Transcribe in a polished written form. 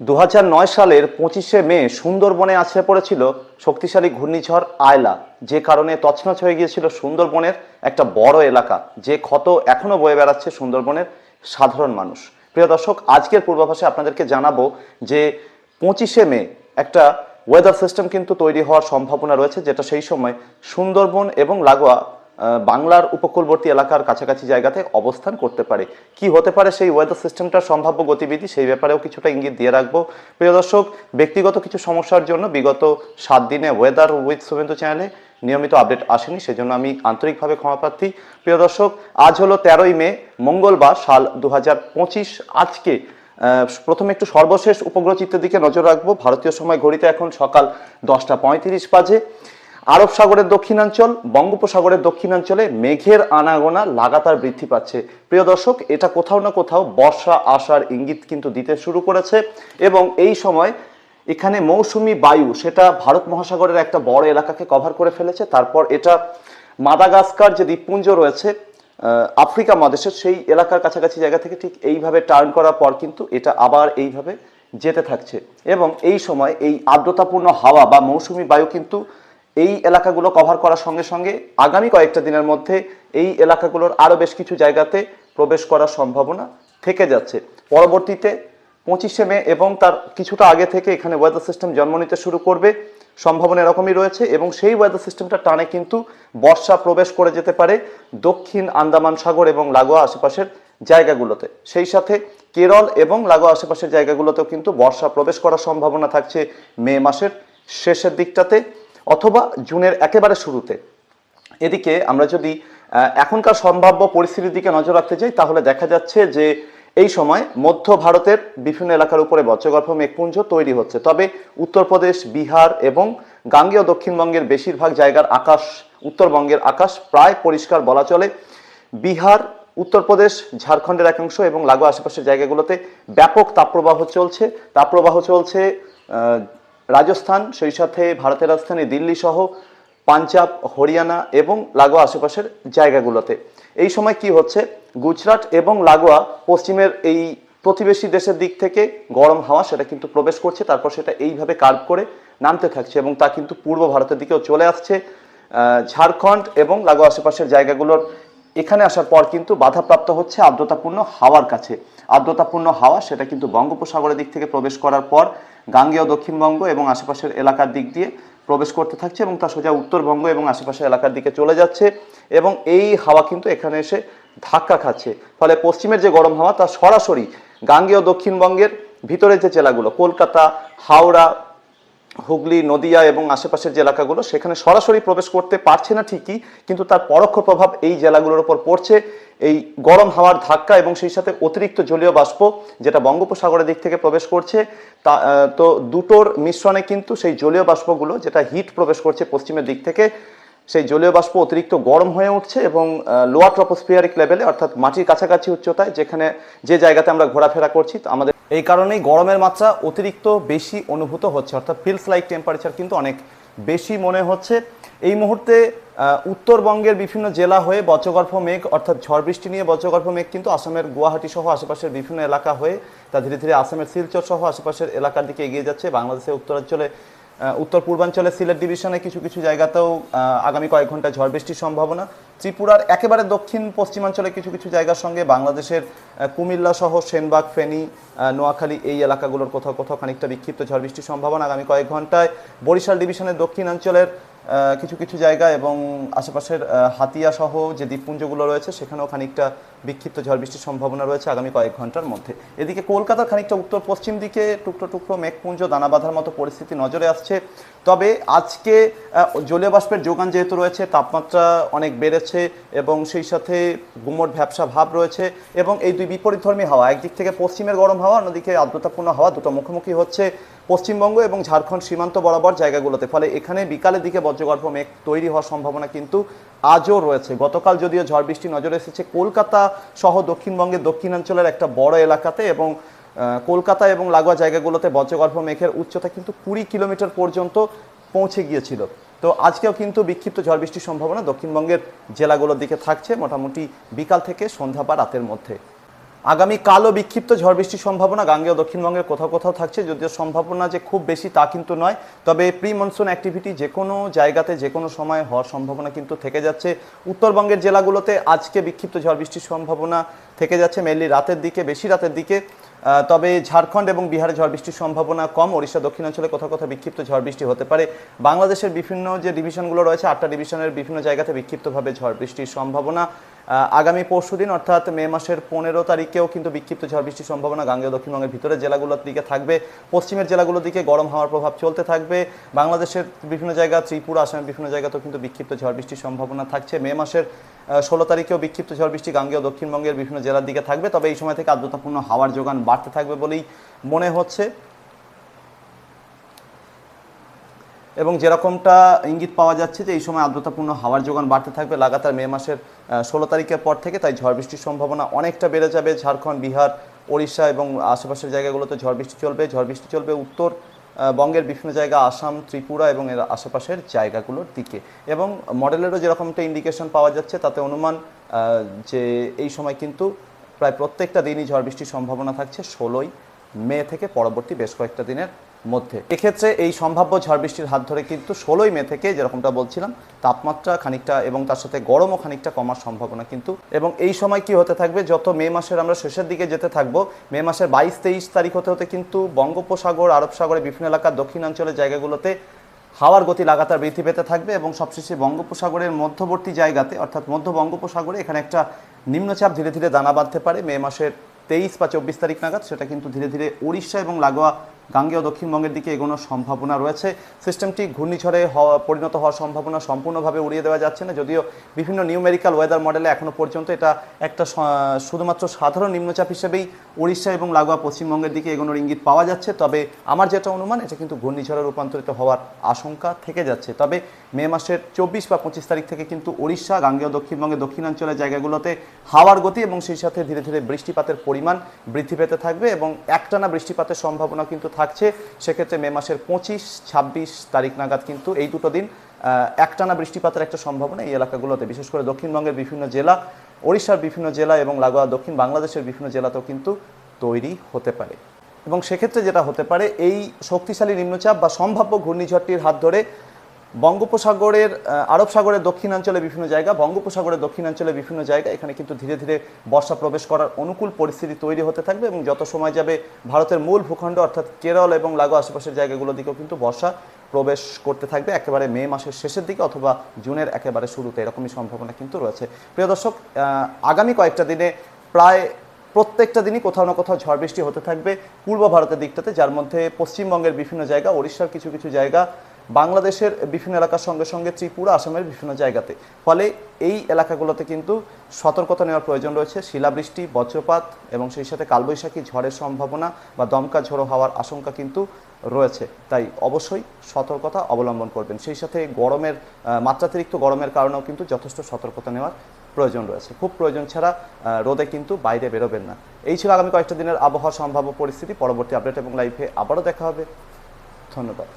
2009 সালের 25শে মে সুন্দরবনে আছড়ে পড়েছিল শক্তিশালী ঘূর্ণিঝড় আয়লা, যে কারণে তছনছ হয়ে গিয়েছিল সুন্দরবনের একটা বড় এলাকা, যে ক্ষত এখনো বয়ে বেড়াচ্ছে সুন্দরবনের সাধারণ মানুষ। প্রিয় দর্শক, আজকের পূর্বাভাসে আপনাদেরকে জানাবো যে 25শে মে একটা ওয়েদার সিস্টেম কিন্তু তৈরি হওয়ার সম্ভাবনা রয়েছে, যেটা সেই সময় সুন্দরবন এবং লাগোয়া বাংলার উপকূলবর্তী এলাকার কাছাকাছি জায়গাতে অবস্থান করতে পারে। কি হতে পারে সেই ওয়েদার সিস্টেমটার সম্ভাব্য গতিবিধি, সেই ব্যাপারেও কিছুটা ইঙ্গিত দিয়ে রাখবো। প্রিয় দর্শক, ব্যক্তিগত কিছু সমস্যার জন্য বিগত 7 দিনে ওয়েদার উইথ শুভেন্দু চ্যানেলে নিয়মিত আপডেট আসেনি, সেজন্য আমি আন্তরিকভাবে ক্ষমাপ্রার্থী। প্রিয় দর্শক, আজ হলো 13ই মে, মঙ্গলবার, সাল 2025। আজকে প্রথমে একটু সর্বশেষ উপগ্রহ চিত্রের দিকে নজর রাখবো। ভারতীয় সময় ঘড়িতে এখন সকাল 10টা 35 বাজে। আরব সাগরের দক্ষিণাঞ্চল, বঙ্গোপসাগরের দক্ষিণাঞ্চলে মেঘের আনাগোনা লাগাতার বৃদ্ধি পাচ্ছে। প্রিয় দর্শক, এটা কোথাও না কোথাও বর্ষা আসার ইঙ্গিত কিন্তু দিতে শুরু করেছে, এবং এই সময় এখানে মৌসুমি বায়ু সেটা ভারত মহাসাগরের একটা বড় এলাকাকে কভার করে ফেলেছে। তারপর এটা মাদাগাস্কার যে দ্বীপপুঞ্জ রয়েছে আফ্রিকা মহাদেশের, সেই এলাকার কাছাকাছি জায়গা থেকে ঠিক এইভাবে টার্ন করার পর কিন্তু এটা আবার এইভাবে যেতে থাকছে, এবং এই সময় এই আর্দ্রতাপূর্ণ হাওয়া বা মৌসুমি বায়ু কিন্তু এই এলাকাগুলো কভার করার সঙ্গে সঙ্গে আগামী কয়েকটা দিনের মধ্যে এই এলাকাগুলোর আরও বেশ কিছু জায়গাতে প্রবেশ করার সম্ভাবনা থেকে যাচ্ছে। পরবর্তীতে 25শে মে এবং তার কিছুটা আগে থেকে এখানে ওয়েদার সিস্টেম জন্ম নিতে শুরু করবে, সম্ভাবনা এরকমই রয়েছে, এবং সেই ওয়েদার সিস্টেমটা টানে কিন্তু বর্ষা প্রবেশ করে যেতে পারে দক্ষিণ আন্দামান সাগর এবং লাগোয়া আশেপাশের জায়গাগুলোতে। সেই সাথে কেরল এবং লাগোয়া আশেপাশের জায়গাগুলোতেও কিন্তু বর্ষা প্রবেশ করার সম্ভাবনা থাকছে মে মাসের শেষের দিকটাতে অথবা জুনের একেবারে শুরুতে। এদিকে আমরা যদি এখনকার সম্ভাব্য পরিস্থিতির দিকে নজর রাখতে চাই, তাহলে দেখা যাচ্ছে যে এই সময় মধ্য ভারতের বিভিন্ন এলাকার উপরে বজ্রগর্ভ মেঘপুঞ্জ তৈরি হচ্ছে। তবে উত্তরপ্রদেশ, বিহার এবং গাঙ্গেয় দক্ষিণবঙ্গের বেশিরভাগ জায়গার আকাশ, উত্তরবঙ্গের আকাশ প্রায় পরিষ্কার বলা চলে। বিহার, উত্তরপ্রদেশ, ঝাড়খণ্ডের একাংশ এবং লাগোয়া আশেপাশের জায়গাগুলোতে ব্যাপক তাপপ্রবাহ চলছে রাজস্থান, সেই সাথে ভারতের রাজধানী দিল্লি সহ পাঞ্জাব, হরিয়ানা এবং লাগোয়া আশেপাশের জায়গাগুলোতে। এই সময় কি হচ্ছে, গুজরাট এবং লাগোয়া পশ্চিমের এই প্রতিবেশী দেশের দিক থেকে গরম হাওয়া সেটা কিন্তু প্রবেশ করছে, তারপর সেটা এইভাবে কার্ভ করে নামতে থাকছে, এবং তা কিন্তু পূর্ব ভারতের দিকেও চলে আসছে। ঝাড়খণ্ড এবং লাগোয়া আশেপাশের জায়গাগুলোর এখানে আসার পর কিন্তু বাধাপ্রাপ্ত হচ্ছে আর্দ্রতাপূর্ণ হাওয়ার কাছে। আর্দ্রতাপূর্ণ হাওয়া সেটা কিন্তু বঙ্গোপসাগরের দিক থেকে প্রবেশ করার পর গাঙ্গেয় দক্ষিণবঙ্গ এবং আশেপাশের এলাকার দিক দিয়ে প্রবেশ করতে থাকছে, এবং তা সোজা উত্তরবঙ্গ এবং আশেপাশের এলাকার দিকে চলে যাচ্ছে, এবং এই হাওয়া কিন্তু এখানে এসে ধাক্কা খাচ্ছে। ফলে পশ্চিমের যে গরম হাওয়া তা সরাসরি গাঙ্গেয় দক্ষিণবঙ্গের ভিতরের যে জেলাগুলো কলকাতা, হাওড়া, হুগলি, নদিয়া এবং আশেপাশের যে এলাকাগুলো, সেখানে সরাসরি প্রবেশ করতে পারছে না ঠিকই, কিন্তু তার পরোক্ষ প্রভাব এই জেলাগুলোর উপর পড়ছে। এই গরম হাওয়ার ধাক্কা এবং সেই সাথে অতিরিক্ত জলীয় বাষ্প যেটা বঙ্গোপসাগরের দিক থেকে প্রবেশ করছে, তো দুটোর মিশ্রণে কিন্তু সেই জলীয় বাষ্পগুলো যেটা হিট প্রবেশ করছে পশ্চিমের দিক থেকে, সেই জলীয় বাষ্প অতিরিক্ত গরম হয়ে উঠছে, এবং লোয়ার ট্রপোস্ফিয়ারিক লেভেলে অর্থাৎ মাটির কাছাকাছি উচ্চতায় যেখানে যে জায়গাতে আমরা ঘোরাফেরা করছি, আমাদের এই কারণেই গরমের মাত্রা অতিরিক্ত বেশি অনুভূত হচ্ছে, অর্থাৎ ফিলস লাইক টেম্পারেচার কিন্তু অনেক বেশি মনে হচ্ছে। এই মুহূর্তে উত্তরবঙ্গের বিভিন্ন জেলা হয়ে বজ্রগর্ভ মেঘ অর্থাৎ ঝড় বৃষ্টি নিয়ে বজ্রগর্ভ মেঘ কিন্তু আসামের গুয়াহাটি সহ আশেপাশের বিভিন্ন এলাকা হয়ে তা ধীরে ধীরে আসামের শিলচর সহ আশেপাশের এলাকার দিকে এগিয়ে যাচ্ছে। বাংলাদেশের উত্তরাঞ্চলে, উত্তর পূর্বাঞ্চলে সিলেট ডিভিশনে কিছু কিছু জায়গাতেও আগামী কয়েক ঘন্টা ঝড় বৃষ্টির সম্ভাবনা। ত্রিপুরার একেবারে দক্ষিণ পশ্চিমাঞ্চলে কিছু কিছু জায়গার সঙ্গে বাংলাদেশের কুমিল্লা সহ সেনবাগ, ফেনী, নোয়াখালী এই এলাকাগুলোর কোথাও কোথাও খানিকটা বিক্ষিপ্ত ঝড় বৃষ্টির সম্ভাবনা আগামী কয়েক ঘন্টায়। বরিশাল ডিভিশনের দক্ষিণাঞ্চলের কিছু কিছু জায়গা এবং আশেপাশের হাতিয়া সহ যে দ্বীপপুঞ্জগুলো রয়েছে সেখানেও খানিকটা বিক্ষিপ্ত ঝড় বৃষ্টির সম্ভাবনা রয়েছে আগামী কয়েক ঘন্টার মধ্যে। এদিকে কলকাতার খানিকটা উত্তর পশ্চিম দিকে টুকরো টুকরো মেঘপুঞ্জ, দানা বাঁধার মতো পরিস্থিতি নজরে আসছে। তবে আজকে জলীয় বাষ্পের যোগান যেহেতু রয়েছে, তাপমাত্রা অনেক বেড়েছে এবং সেই সাথে গুমোট ভ্যাপসা ভাব রয়েছে, এবং এই দুই বিপরীতধর্মী হাওয়া, একদিক থেকে পশ্চিমের গরম হাওয়া, অন্যদিকে আর্দ্রতাপূর্ণ হাওয়া, দুটো মুখোমুখি হচ্ছে পশ্চিমবঙ্গ এবং ঝাড়খণ্ড সীমান্ত বরাবর জায়গাগুলোতে। ফলে এখানে বিকালের দিকে বজ্রগর্ভ মেঘ তৈরি হওয়ার সম্ভাবনা কিন্তু আজও রয়েছে। গতকাল যদিও ঝড় বৃষ্টি নজরে এসেছে কলকাতা সহ দক্ষিণবঙ্গের দক্ষিণাঞ্চলের একটা বড় এলাকাতে, এবং কলকাতা এবং লাগোয়া জায়গাগুলোতে বজ্রগর্ভ মেঘের উচ্চতা কিন্তু 20 কিলোমিটার পর্যন্ত পৌঁছে গিয়েছিল। তো আজকেও কিন্তু বিক্ষিপ্ত ঝড় বৃষ্টির সম্ভাবনা দক্ষিণবঙ্গের জেলাগুলোর দিকে থাকছে মোটামুটি বিকাল থেকে সন্ধ্যা বা রাতের মধ্যে। আগামীকালও বিক্ষিপ্ত ঝড় বৃষ্টির সম্ভাবনা গাঙ্গেয় দক্ষিণবঙ্গের কোথাও কোথাও থাকছে, যদিও সম্ভাবনা যে খুব বেশি তা কিন্তু নয়। তবে প্রি মনসুন অ্যাক্টিভিটি যে কোনো জায়গাতে যে কোনো সময় হওয়ার সম্ভাবনা কিন্তু থেকে যাচ্ছে। উত্তরবঙ্গের জেলাগুলোতে আজকে বিক্ষিপ্ত ঝড় বৃষ্টির সম্ভাবনা থেকে যাচ্ছে, মেনলি রাতের দিকে, বেশি রাতের দিকে। তবে ঝাড়খণ্ড এবং বিহারে ঝড় বৃষ্টির সম্ভাবনা কম। ওড়িশা দক্ষিণাঞ্চলে কোথাও কোথাও বিক্ষিপ্ত ঝড় বৃষ্টি হতে পারে। বাংলাদেশের বিভিন্ন যে ডিভিশনগুলো রয়েছে, 8টা ডিভিশনের বিভিন্ন জায়গাতে বিক্ষিপ্তভাবে ঝড় বৃষ্টির সম্ভাবনা। আগামী পরশুদিন অর্থাৎ মে মাসের 15 তারিখেও কিন্তু বিক্ষিপ্ত ঝড় বৃষ্টির সম্ভাবনা গাঙ্গেয় দক্ষিণবঙ্গের ভিতরের জেলাগুলোর দিকে থাকবে। পশ্চিমের জেলাগুলোর দিকে গরম হাওয়ার প্রভাব চলতে থাকবে। বাংলাদেশের বিভিন্ন জায়গা, ত্রিপুরা, আসামের বিভিন্ন জায়গাতেও কিন্তু বিক্ষিপ্ত ঝড় বৃষ্টির সম্ভাবনা থাকছে। মে মাসের 16 তারিখেও বিক্ষিপ্ত ঝড় বৃষ্টি গাঙ্গেয় দক্ষিণবঙ্গের বিভিন্ন জেলার দিকে থাকবে। তবে এই সময় থেকে আর্দ্রতাপূর্ণ হাওয়ার যোগান বাড়তে থাকবে বলেই মনে হচ্ছে, এবং যেরকমটা ইঙ্গিত পাওয়া যাচ্ছে যে এই সময় আর্দ্রতাপূর্ণ হাওয়ার যোগান বাড়তে থাকবে লাগাতার মে মাসের 16 তারিখের পর থেকে। তাই ঝড় বৃষ্টির সম্ভাবনা অনেকটা বেড়ে যাবে। ঝাড়খণ্ড, বিহার, ওড়িশা এবং আশেপাশের জায়গাগুলোতে ঝড় বৃষ্টি চলবে। ঝড় বৃষ্টি চলবে উত্তর বঙ্গের বিভিন্ন জায়গা, আসাম, ত্রিপুরা এবং এর আশেপাশের জায়গাগুলোর দিকে। এবং মডেলেরও যেরকমটা ইন্ডিকেশন পাওয়া যাচ্ছে তাতে অনুমান যে এই সময় কিন্তু প্রায় প্রত্যেকটা দিনই ঝড় বৃষ্টির সম্ভাবনা থাকছে 16ই মে থেকে পরবর্তী বেশ কয়েকটা দিনের মধ্যে। এক্ষেত্রে এই সম্ভাব্য ঝড় বৃষ্টির হাত ধরে কিন্তু 16ই মে থেকে, যেরকমটা বলছিলাম, তাপমাত্রা খানিকটা এবং তার সাথে গরমও খানিকটা কমার সম্ভাবনা কিন্তু। এবং এই সময় কি হতে থাকবে, যত মে মাসের আমরা শেষের দিকে যেতে থাকবো, মে মাসের 22-23 তারিখ হতে হতে কিন্তু বঙ্গোপসাগর, আরব সাগরের বিভিন্ন এলাকার দক্ষিণাঞ্চলের জায়গাগুলোতে হাওয়ার গতি লাগাতার বৃদ্ধি পেতে থাকবে। এবং সবশেষে বঙ্গোপসাগরের মধ্যবর্তী জায়গাতে অর্থাৎ মধ্য বঙ্গোপসাগরে এখানে একটা নিম্নচাপ ধীরে ধীরে দানা বাঁধতে পারে মে মাসের 23 বা 24 তারিখ নাগাদ। সেটা কিন্তু ধীরে ধীরে উড়িষ্যা এবং লাগোয়া গাঙ্গেয় দক্ষিণবঙ্গের দিকে এগোনোর সম্ভাবনা রয়েছে। সিস্টেমটি ঘূর্ণিঝড়ে পরিণত হওয়ার সম্ভাবনা সম্পূর্ণভাবে উড়িয়ে দেওয়া যাচ্ছে না, যদিও বিভিন্ন নিউমেরিক্যাল ওয়েদার মডেলে এখনও পর্যন্ত এটা একটা শুধুমাত্র সাধারণ নিম্নচাপ হিসেবেই উড়িষ্যা এবং লাগোয়া পশ্চিমবঙ্গের দিকে এগোনোর ইঙ্গিত পাওয়া যাচ্ছে। তবে আমার যেটা অনুমান, এটা কিন্তু ঘূর্ণিঝড়ে রূপান্তরিত হওয়ার আশঙ্কা থেকে যাচ্ছে। তবে মে মাসের 24 বা 25 তারিখ থেকে কিন্তু উড়িষ্যা, গাঙ্গেয় দক্ষিণবঙ্গের দক্ষিণাঞ্চলের জায়গাগুলোতে হাওয়ার গতি এবং সেই সাথে ধীরে ধীরে বৃষ্টিপাতের পরিমাণ বৃদ্ধি পেতে থাকবে এবং একটানা বৃষ্টিপাতের সম্ভাবনা কিন্তু থাকছে। সেক্ষেত্রে মে মাসের 25-26 তারিখ নাগাদ কিন্তু এই দুটো দিন একটানা বৃষ্টিপাতের একটা সম্ভাবনা এই এলাকাগুলোতে, বিশেষ করে দক্ষিণবঙ্গের বিভিন্ন জেলা, ওড়িশার বিভিন্ন জেলা এবং লাগোয়া দক্ষিণ বাংলাদেশের বিভিন্ন জেলাতেও কিন্তু তৈরি হতে পারে। এবং সেক্ষেত্রে যেটা হতে পারে, এই শক্তিশালী নিম্নচাপ বা সম্ভাব্য ঘূর্ণিঝড়টির হাত ধরে বঙ্গোপসাগরের, আরব সাগরের দক্ষিণাঞ্চলে বিভিন্ন জায়গা, বঙ্গোপসাগরের দক্ষিণাঞ্চলে বিভিন্ন জায়গা, এখানে কিন্তু ধীরে ধীরে বর্ষা প্রবেশ করার অনুকূল পরিস্থিতি তৈরি হতে থাকবে। এবং যত সময় যাবে ভারতের মূল ভূখণ্ড অর্থাৎ কেরল এবং লাগোয়া আশেপাশের জায়গাগুলোর দিকেও কিন্তু বর্ষা প্রবেশ করতে থাকবে একেবারে মে মাসের শেষের দিকে অথবা জুনের একেবারে শুরুতে, এরকমই সম্ভাবনা কিন্তু রয়েছে। প্রিয় দর্শক, আগামী কয়েকটা দিনে প্রায় প্রত্যেকটা দিনই কোথাও না কোথাও ঝড় বৃষ্টি হতে থাকবে পূর্ব ভারতের দিকটাতে, যার মধ্যে পশ্চিমবঙ্গের বিভিন্ন জায়গা, ওড়িশার কিছু কিছু জায়গা, বাংলাদেশের বিভিন্ন এলাকার সঙ্গে সঙ্গে ত্রিপুরা, আসামের বিভিন্ন জায়গাতে। ফলে এই এলাকাগুলোতে কিন্তু সতর্কতা নেওয়ার প্রয়োজন রয়েছে। শিলাবৃষ্টি, বজ্রপাত এবং সেই সাথে কালবৈশাখী ঝড়ের সম্ভাবনা বা দমকা ঝোড়ো হওয়ার আশঙ্কা কিন্তু রয়েছে। তাই অবশ্যই সতর্কতা অবলম্বন করবেন। সেই সাথে গরমের, মাত্রাতিরিক্ত গরমের কারণেও কিন্তু যথেষ্ট সতর্কতা নেওয়ার প্রয়োজন রয়েছে। খুব প্রয়োজন ছাড়া রোদে কিন্তু বাইরে বেরোবেন না। এই ছিল আগামী কয়েকটা দিনের আবহাওয়ার সম্ভাব্য পরিস্থিতি। পরবর্তী আপডেট এবং লাইভে আবারও দেখা হবে। ধন্যবাদ।